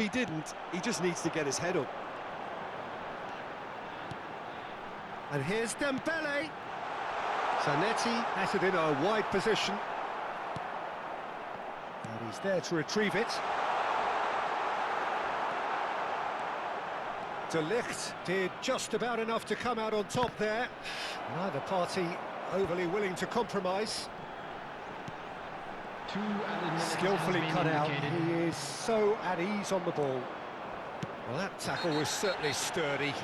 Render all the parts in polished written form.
He didn't, he just needs to get his head up. And here's Dembele. Zanetti has it in a wide position. And he's there to retrieve it. De Ligt did just about enough to come out on top there. Neither party overly willing to compromise. Skillfully cut out. He is so at ease on the ball. Well, that tackle was certainly sturdy.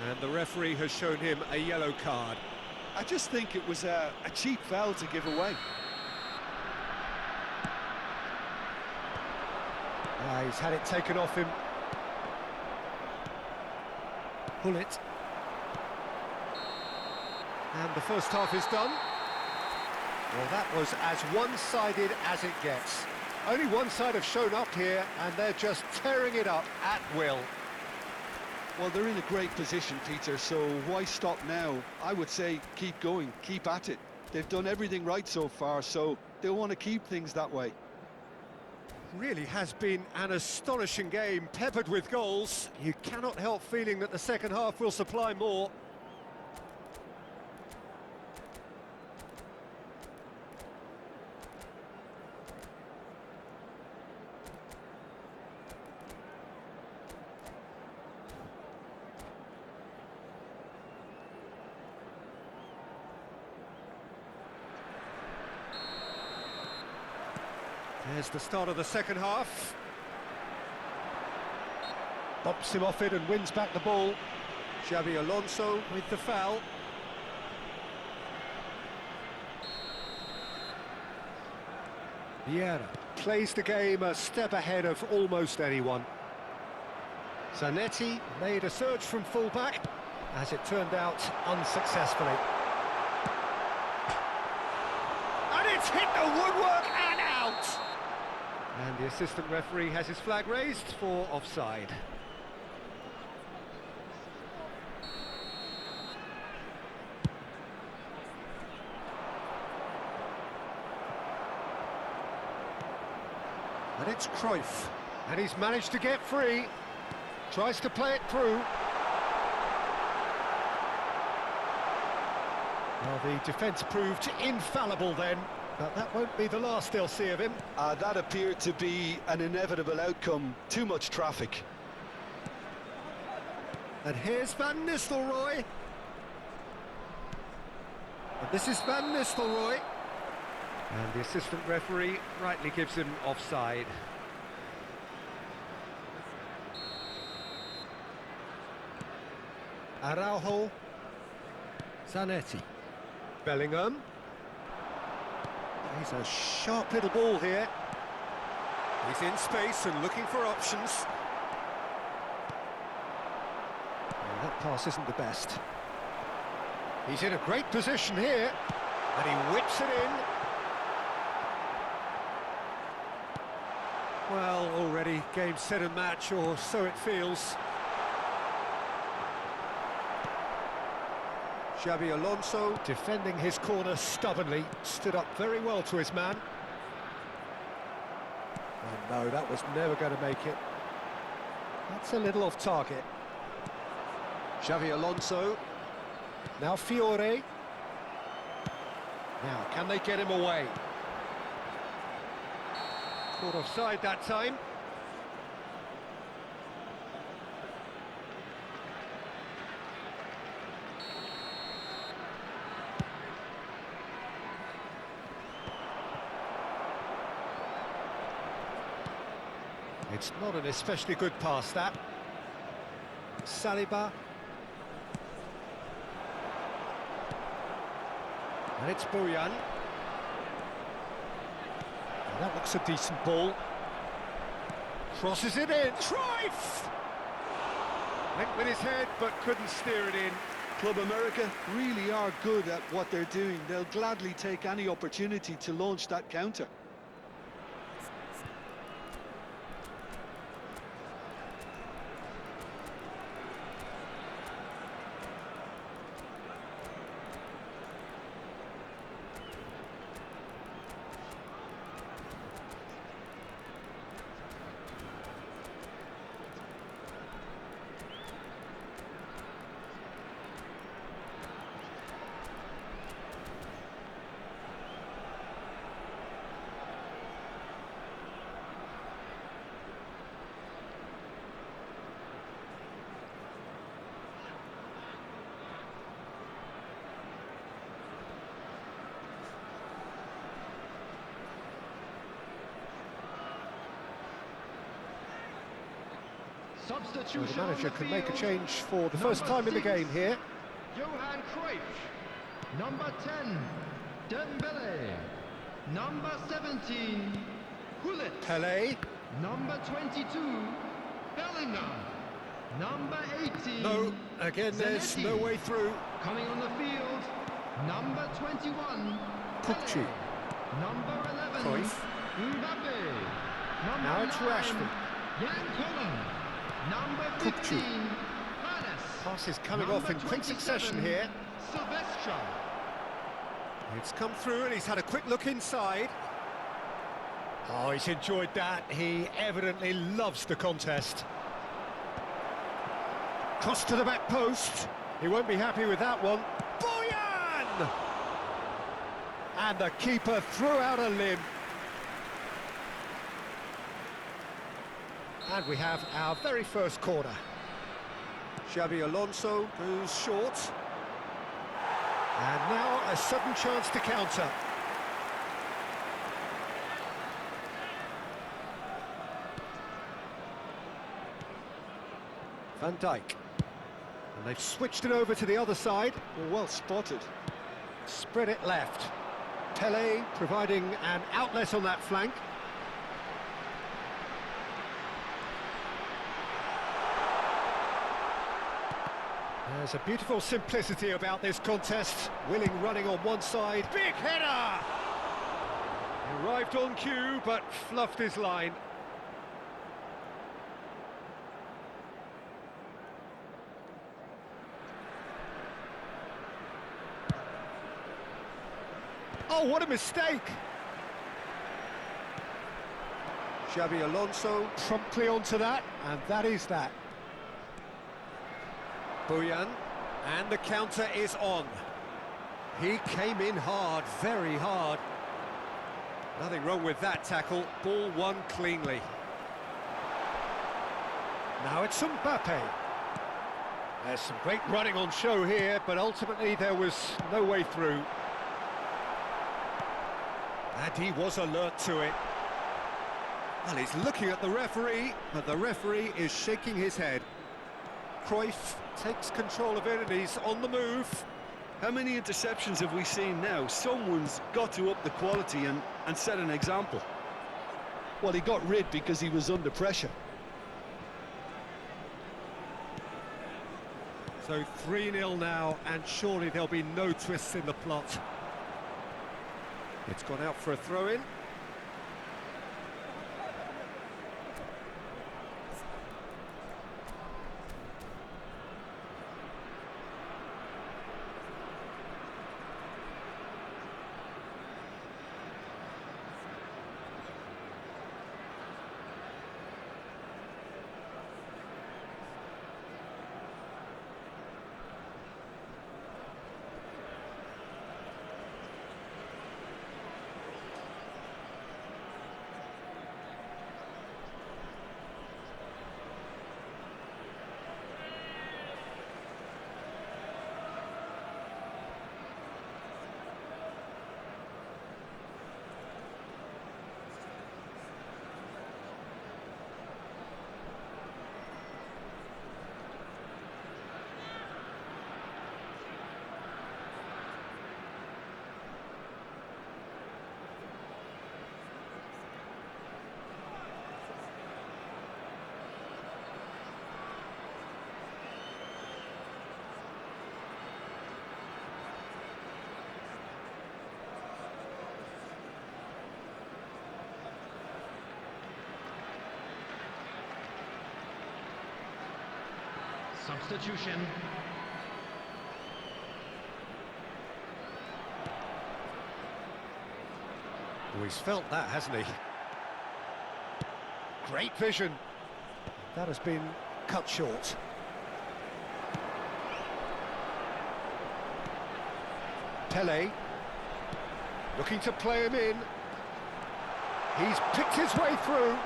And the referee has shown him a yellow card. I just think it was a cheap foul to give away. He's had it taken off him. Pull it. And the first half is done. Well, that was as one-sided as it gets. Only one side have shown up here, and they're just tearing it up at will. Well, they're in a great position, Peter, so why stop now? I would say keep going, keep at it. They've done everything right so far, so they'll want to keep things that way. Really has been an astonishing game, peppered with goals. You cannot help feeling that the second half will supply more. There's the start of the second half. Bumps him off it and wins back the ball. Xabi Alonso with the foul. Vieira plays the game a step ahead of almost anyone. Zanetti made a surge from full-back, as it turned out unsuccessfully. And it's hit the woodwork and out! And the assistant referee has his flag raised for offside. And it's Cruyff. And he's managed to get free. Tries to play it through. Well, the defence proved infallible then. But that won't be the last they'll see of him. That appeared to be an inevitable outcome. Too much traffic. And here's Van Nistelrooy. And this is Van Nistelrooy. And the assistant referee rightly gives him offside. Araujo. Zanetti. Bellingham. He's a sharp little ball here. He's in space and looking for options. Well, that pass isn't the best. He's in a great position here, and he whips it in. Well, already game, set and match, or so it feels. Xabi Alonso, defending his corner stubbornly, stood up very well to his man. Oh no, that was never going to make it. That's a little off target. Xabi Alonso. Now Fiore. Now, can they get him away? Caught offside that time. It's not an especially good pass, that. Saliba. And it's Bojan. That looks a decent ball. Crosses it in. Cruyff! Went with his head, but couldn't steer it in. Club America really are good at what they're doing. They'll gladly take any opportunity to launch that counter. So Substitution the manager on the can make a field. change for the first Number time in the 6, game here. Johan Cruyff. Number 10, Dembele. Number 17, Gullit. Pelé. Number 22, Bellingham. Number 18, No, again there's Zanetti. no way through. Coming on the field, number 21, Pucci. Pele. Number 11, Cruyff. Mbappe. Number Now it's 9, Rashford. Jan Koller. Number Pucci. 15, Hannes. Passes coming Number off in quick 27, succession here. Silvestre. It's come through and he's had a quick look inside. Oh, he's enjoyed that. He evidently loves the contest. Cross to the back post. He won't be happy with that one. Boyan! And the keeper threw out a limb. And we have our very first corner. Xabi Alonso goes short. And now a sudden chance to counter. Van Dijk. And they've switched it over to the other side. Well spotted. Spread it left. Pelé providing an outlet on that flank. There's a beautiful simplicity about this contest. Willing running on one side. Big header! Arrived on cue, but fluffed his line. Oh, what a mistake! Xabi Alonso promptly onto that, and that is that. Boyan, and the counter is on. He came in hard, very hard. Nothing wrong with that tackle, ball won cleanly. Now it's Mbappe. There's some great running on show here, but ultimately there was no way through. And he was alert to it. Well, he's looking at the referee, but the referee is shaking his head. Cruyff takes control of it and he's on the move. How many interceptions have we seen now? Someone's got to up the quality and set an example. Well, he got rid because he was under pressure. So 3-0 now, and surely there'll be no twists in the plot. It's gone out for a throw-in. Substitution. Oh, he's felt that, hasn't he? Great vision. That has been cut short. Pelé, looking to play him in. He's picked his way through.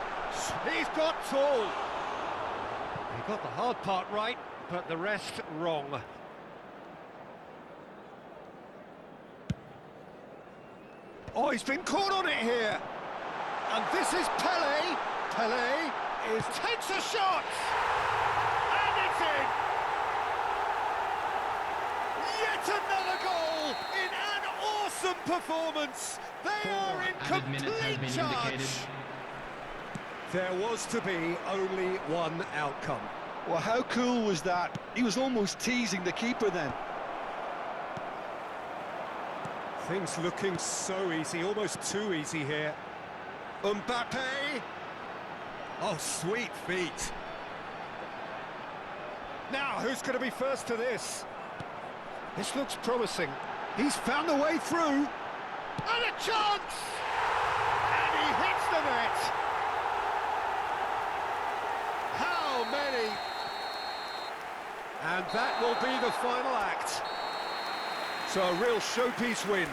He's got tall. He got the hard part right, but the rest wrong. Oh, he's been caught on it here. And this is Pelé. Pelé takes a shot. it's in! Yet another goal in an awesome performance! They are in Added minutes has complete been charge! indicated. There was to be only one outcome. Well, how cool was that? He was almost teasing the keeper then. Things looking so easy, almost too easy here. Mbappe! Oh, sweet feet. Now, who's going to be first to this? This looks promising. He's found a way through. And a chance! And he hits the net. How many? And that will be the final act. So a real showpiece win.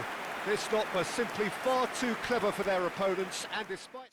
This lot were simply far too clever for their opponents, and despite...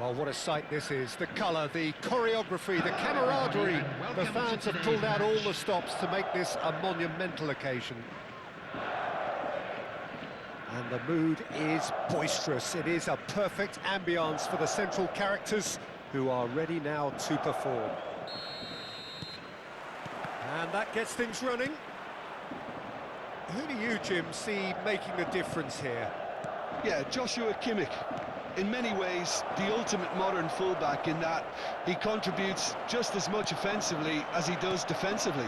Well, what a sight this is. The colour, the choreography, the camaraderie. The fans have pulled out all the stops to make this a monumental occasion. And the mood is boisterous. It is a perfect ambience for the central characters who are ready now to perform. And that gets things running. Who do you, Jim, see making the difference here? Yeah, Joshua Kimmich. In many ways, the ultimate modern fullback in that he contributes just as much offensively as he does defensively.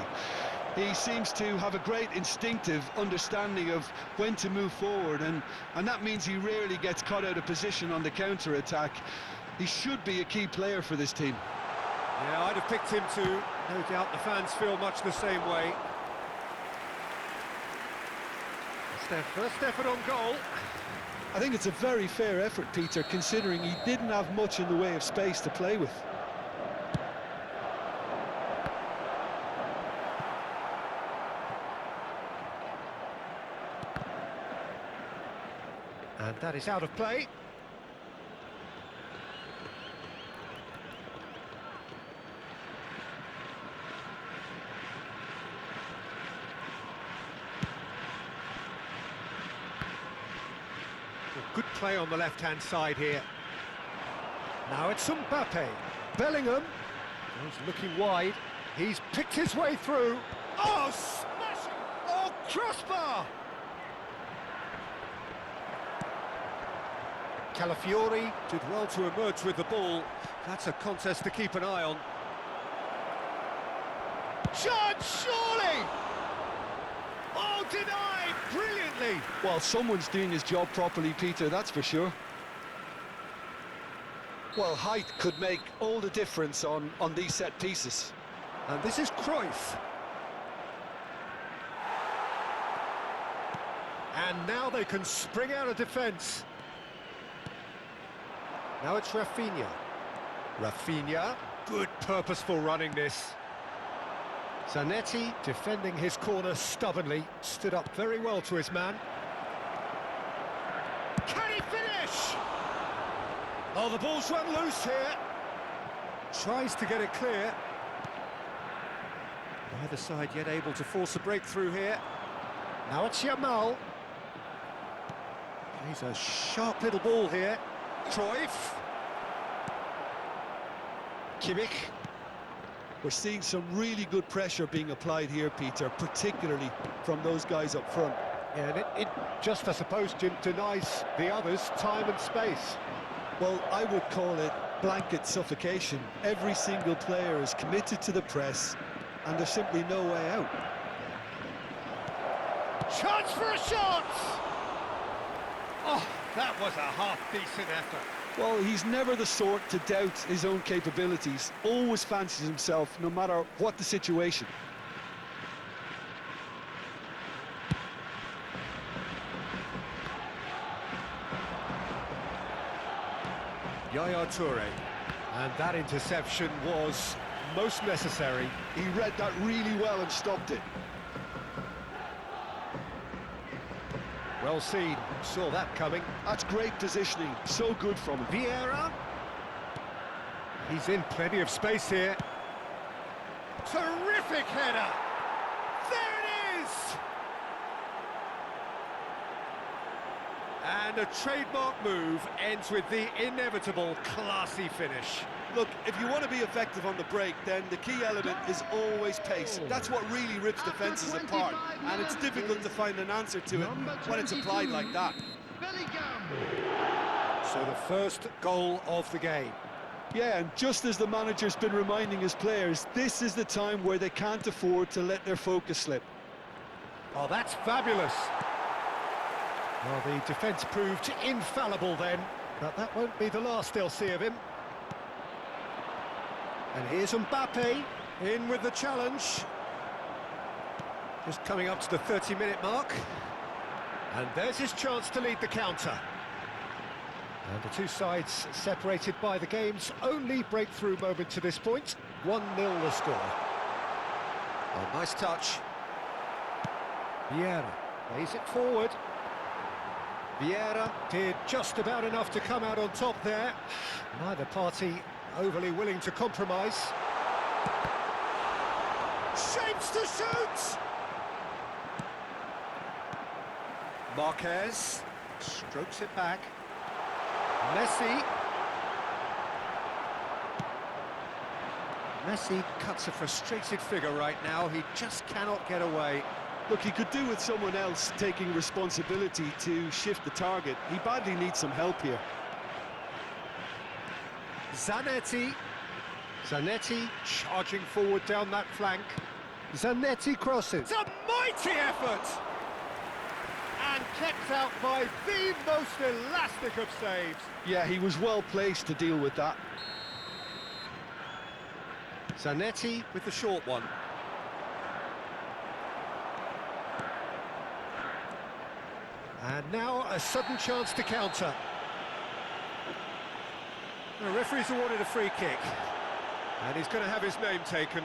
He seems to have a great instinctive understanding of when to move forward, and that means he rarely gets caught out of position on the counter-attack. He should be a key player for this team. Yeah, I'd have picked him too. No doubt the fans feel much the same way. It's their first effort on goal. I think it's a very fair effort, Peter, considering he didn't have much in the way of space to play with. And that is out of play. Good play on the left-hand side here. Now it's Mbappe. Bellingham. He's looking wide. He's picked his way through. Oh, smashing! Oh, crossbar! Calafiori did well to emerge with the ball. That's a contest to keep an eye on. Chance, surely! Oh, denied! Brilliantly brilliantly. Well, someone's doing his job properly, Peter, that's for sure. Well, height could make all the difference on these set pieces. And this is Cruyff. And now they can spring out of defence. Now it's Rafinha. Rafinha, good purposeful running this. Zanetti, defending his corner stubbornly, stood up very well to his man. Can he finish? Oh, the ball's run loose here. Tries to get it clear. Neither side yet able to force a breakthrough here. Now it's Yamal. Plays a sharp little ball here. Cruyff. Kimmich. We're seeing some really good pressure being applied here, Peter, particularly from those guys up front. Yeah, and it just, I suppose, denies the others time and space. Well, I would call it blanket suffocation. Every single player is committed to the press, and there's simply no way out. Chance for a shot! Oh, that was a half-decent effort. Well, he's never the sort to doubt his own capabilities, always fancies himself, no matter what the situation. Yaya Toure. And that interception was most necessary. He read that really well and stopped it. Well seen, saw that coming. That's great positioning, so good from him. Vieira. He's in plenty of space here. Terrific header! There it is! And a trademark move ends with the inevitable classy finish. Look, if you want to be effective on the break, then the key element is always pace. That's what really rips defences apart, and it's difficult to find an answer to it when it's applied like that. So the first goal of the game. Yeah, and just as the manager's been reminding his players, this is the time where they can't afford to let their focus slip. Oh, that's fabulous. Well, the defence proved infallible then, but that won't be the last they'll see of him. And here's Mbappe, in with the challenge. Just coming up to the 30-minute mark. And there's his chance to lead the counter. And the two sides separated by the game's only breakthrough moment to this point. 1-0 the score. Oh, nice touch. Vieira plays it forward. Vieira did just about enough to come out on top there. Neither party overly willing to compromise. Shapes to shoot! Marquez strokes it back. Messi. Messi cuts a frustrated figure right now. He just cannot get away. Look, he could do with someone else taking responsibility to shift the target. He badly needs some help here. Zanetti. Zanetti charging forward down that flank. Zanetti crosses. It's a mighty effort! And kept out by the most elastic of saves. Yeah, he was well placed to deal with that. Zanetti with the short one. And now a sudden chance to counter. The referee's awarded a free kick. And he's going to have his name taken.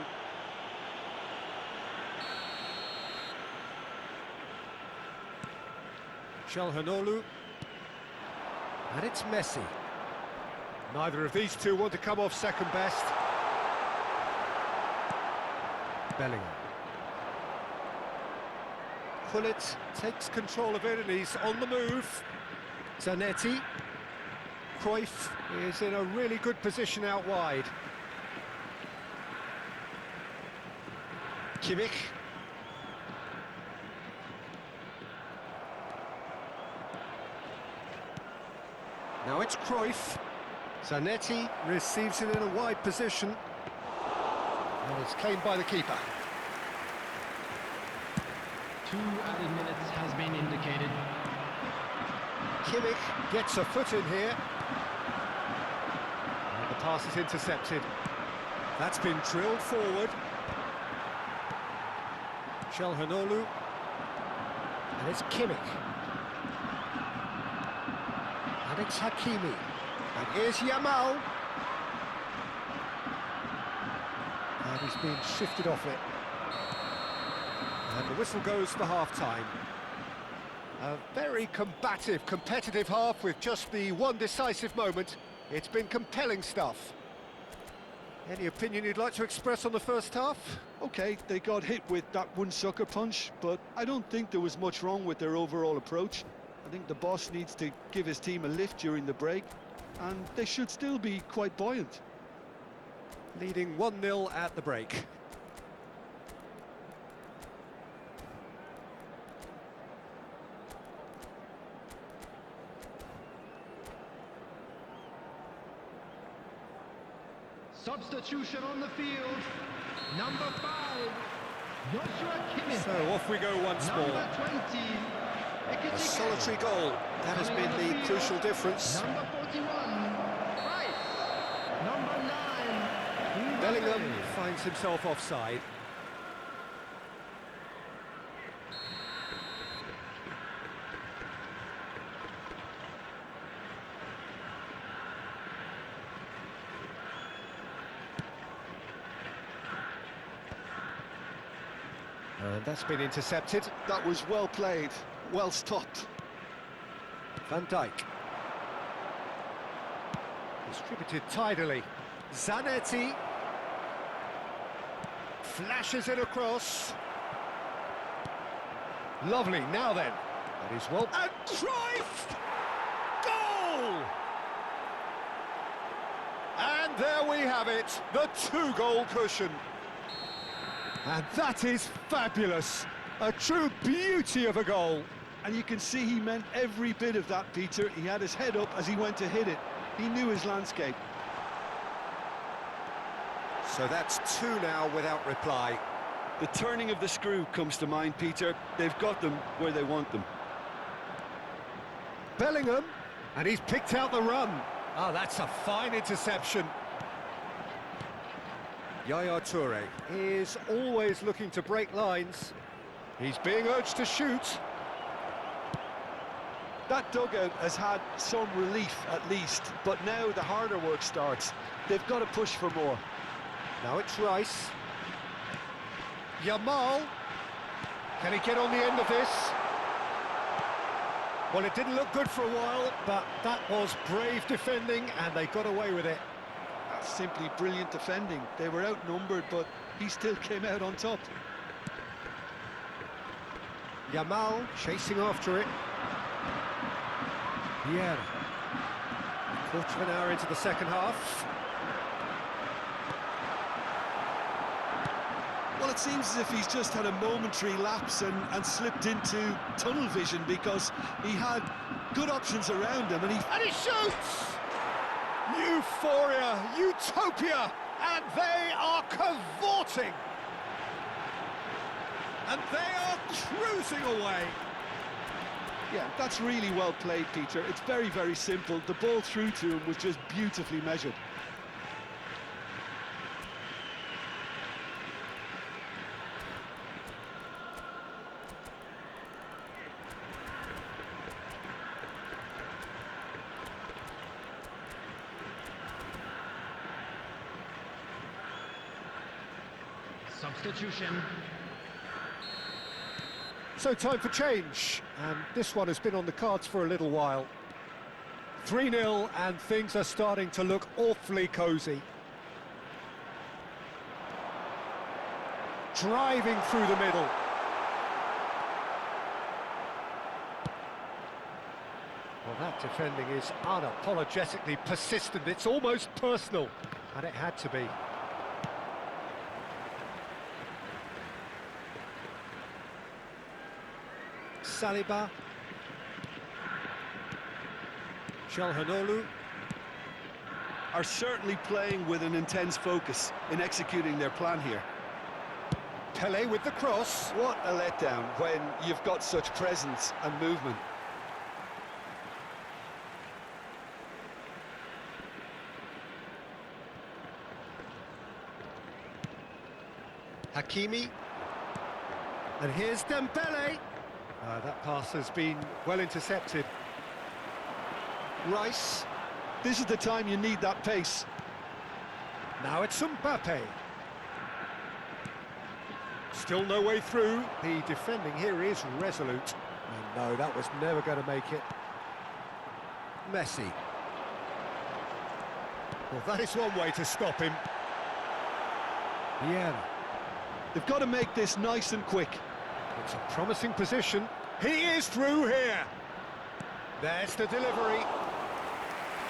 Çalhanoğlu. And it's Messi. Neither of these two want to come off second best. Bellingham. Gullit takes control of it and he's on the move. Zanetti. Cruyff is in a really good position out wide. Kimmich. Now it's Cruyff. Zanetti receives it in a wide position. And it's claimed by the keeper. 2 added minutes has been indicated. Kimmich gets a foot in here. And the pass is intercepted. That's been drilled forward. Calhanoglu. And it's Kimmich. And it's Hakimi. And here's Yamal. And he's been shifted off it. And the whistle goes for half-time. A very combative, competitive half with just the one decisive moment. It's been compelling stuff. Any opinion you'd like to express on the first half? Okay, they got hit with that one sucker punch, but I don't think there was much wrong with their overall approach. I think the boss needs to give his team a lift during the break, and they should still be quite buoyant. Leading 1-0 at the break. Substitution on the field. Number 5, Joshua Kimmich. So off we go once more. Number 20, A Ekitike. solitary goal. That has been the crucial difference. Number 41, Price. Number 9, Bellingham finds himself offside. And that's been intercepted. That was well played, well stopped. Van Dijk. Distributed tidily. Zanetti. Flashes it across. Lovely, now then. That is well... And Cruyff! Goal! And there we have it, the 2-goal cushion. And that is fabulous. A true beauty of a goal. And you can see he meant every bit of that, Peter. He had his head up as he went to hit it. He knew his landscape. So that's 2 now without reply. The turning of the screw comes to mind, Peter. They've got them where they want them. Bellingham, and he's picked out the run. Oh, that's a fine interception. Yaya Toure is always looking to break lines. He's being urged to shoot. That dugout has had some relief, at least, but now the harder work starts. They've got to push for more. Now it's Rice. Yamal. Can he get on the end of this? Well, it didn't look good for a while, but that was brave defending, and they got away with it. That's simply brilliant defending. They were outnumbered, but he still came out on top. Yamal chasing after it. Yeah. Quarter of an hour into the second half. Well, it seems as if he's just had a momentary lapse and slipped into tunnel vision, because he had good options around him, and he shoots! Euphoria, utopia, and they are cavorting. And they are cruising away. Yeah, that's really well played, Peter. It's very, very simple. The ball through to him was just beautifully measured. Substitution. So time for change, and this one has been on the cards for a little while. 3-0, and things are starting to look awfully cosy. Driving through the middle. Well, that defending is unapologetically persistent. It's almost personal, and it had to be. Saliba. Calhanoglu. Are certainly playing with an intense focus in executing their plan here. Pele with the cross. What a letdown when you've got such presence and movement. Hakimi. And here's Dembele. That pass has been well intercepted. Rice. This is the time you need that pace. Now it's Mbappe. Still no way through. The defending here is resolute. And no, that was never going to make it. Messi. Well, that is one way to stop him. Vieira. They've got to make this nice and quick. It's a promising position. He is through here. There's the delivery.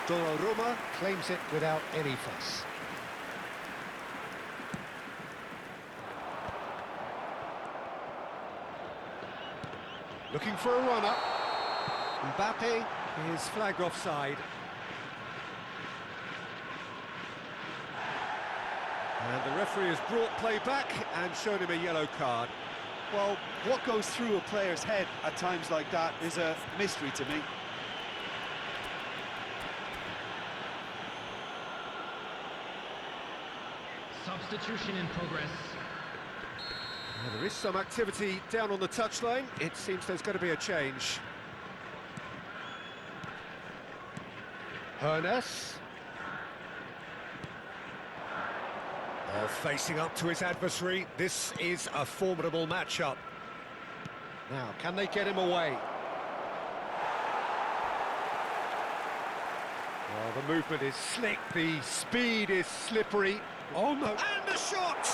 Donnarumma claims it without any fuss. Looking for a runner. Mbappe is flagged offside. And the referee has brought play back and shown him a yellow card. Well, what goes through a player's head at times like that is a mystery to me. Substitution in progress. Well, there is some activity down on the touchline. It seems there's going to be a change. Hernes. Oh, facing up to his adversary. This is a formidable matchup. Now, can they get him away? Well, the movement is slick, the speed is slippery. Oh no! And the shot!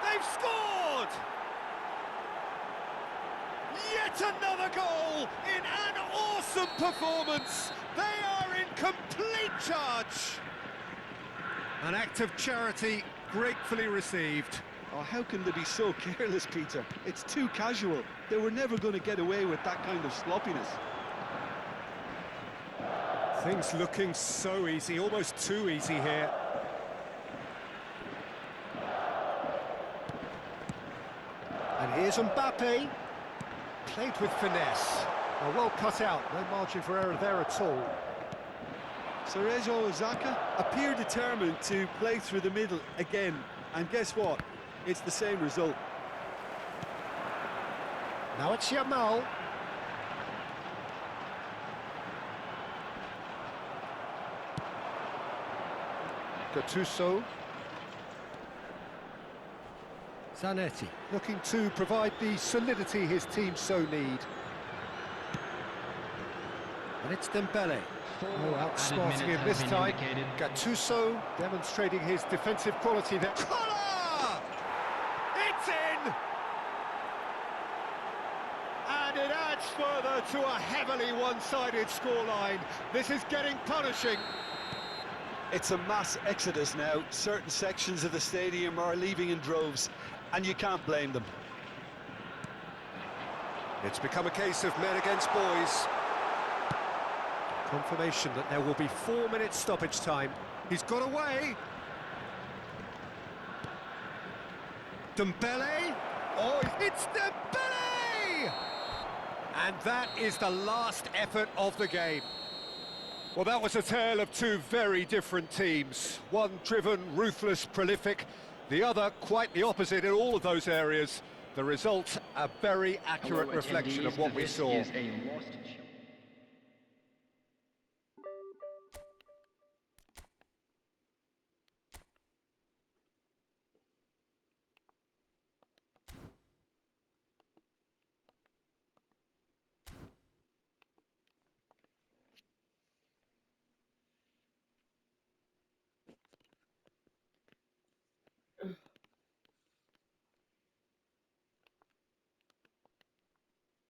They've scored! Yet another goal in an awesome performance. They are in complete charge. An act of charity gratefully received. Oh, how can they be so careless, Peter? It's too casual. They were never going to get away with that kind of sloppiness. Things looking so easy, almost too easy here. And here's Mbappe. Played with finesse. Well cut out, no margin for error there at all. Cerezo Osaka appear determined to play through the middle again. And guess what? It's the same result. Now it's Yamal. Gattuso. Zanetti looking to provide the solidity his team so need. And it's Dembele. Oh, outsmarting him this time. Gattuso demonstrating his defensive quality there. Collar! It's in! And it adds further to a heavily one-sided scoreline. This is getting punishing. It's a mass exodus now. Certain sections of the stadium are leaving in droves, and you can't blame them. It's become a case of men against boys. Confirmation that there will be 4 minutes stoppage time. He's got away. Dembele. Oh, it's Dembele! And that is the last effort of the game. Well, that was a tale of two very different teams. One driven, ruthless, prolific. The other quite the opposite in all of those areas. The result, a very accurate reflection of what we saw. Is a lost